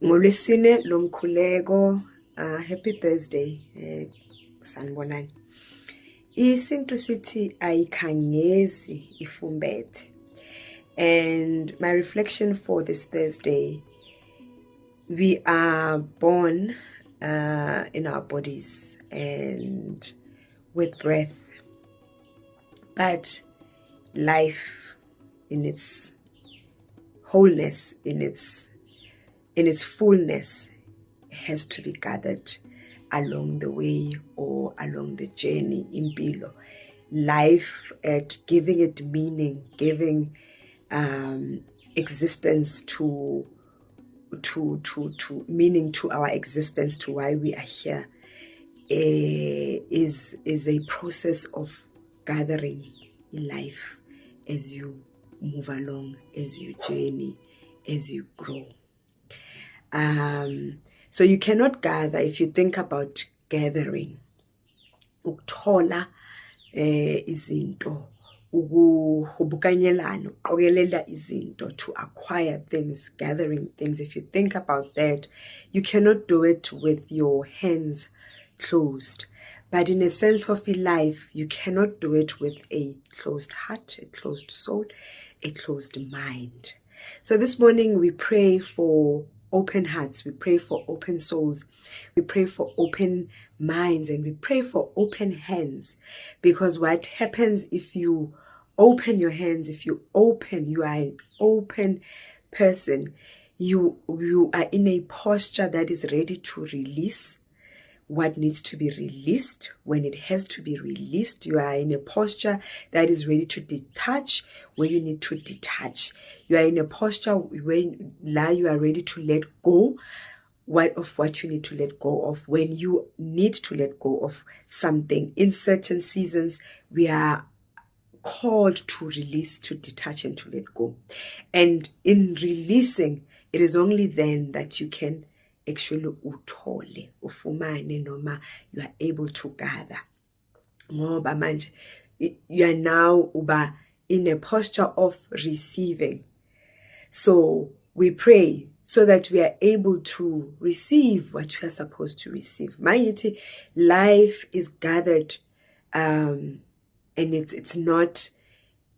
ngolwesine lomkhuleko. Happy Thursday. Sanibonani. Isintu sithi ayikhangezi ifumbethe. And my reflection for this Thursday, we are born in our bodies and with breath, but life in its wholeness, in its fullness, has to be gathered along the way or along the journey in Bilo. Life, at giving it meaning, giving existence to meaning to our existence, to why we are here, is a process of gathering in life as you move along, as you journey, as you grow. So you cannot gather. If you think about gathering, ukuthola izinto, ukuhubukanyelana, ukuqokelela izinto, to acquire things, gathering things. If you think about that, you cannot do it with your hands closed. But in a sense of life, you cannot do it with a closed heart, a closed soul, a closed mind. So this morning we pray for open hearts, we pray for open souls, we pray for open minds, and we pray for open hands. Because what happens if you open your hands, if you are an open person, you are in a posture that is ready to release what needs to be released when it has to be released. You are in a posture that is ready to detach when you need to detach. You are in a posture where now you are ready to let go of what you need to let go of when you need to let go of something. In certain seasons, we are called to release, to detach, and to let go. And in releasing, it is only then that you can actually uthole, ufumane, noma you are able to gather. Ngoba manje you are now in a posture of receiving. So we pray so that we are able to receive what we are supposed to receive. Manje life is gathered, and it's not.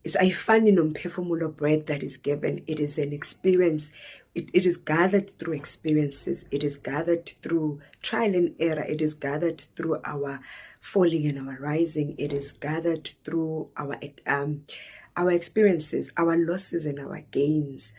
It's ayifani nomphefumulo breath that is given. It is an experience. It is gathered through experiences. It is gathered through trial and error. It is gathered through our falling and our rising. It is gathered through our experiences, our losses and our gains.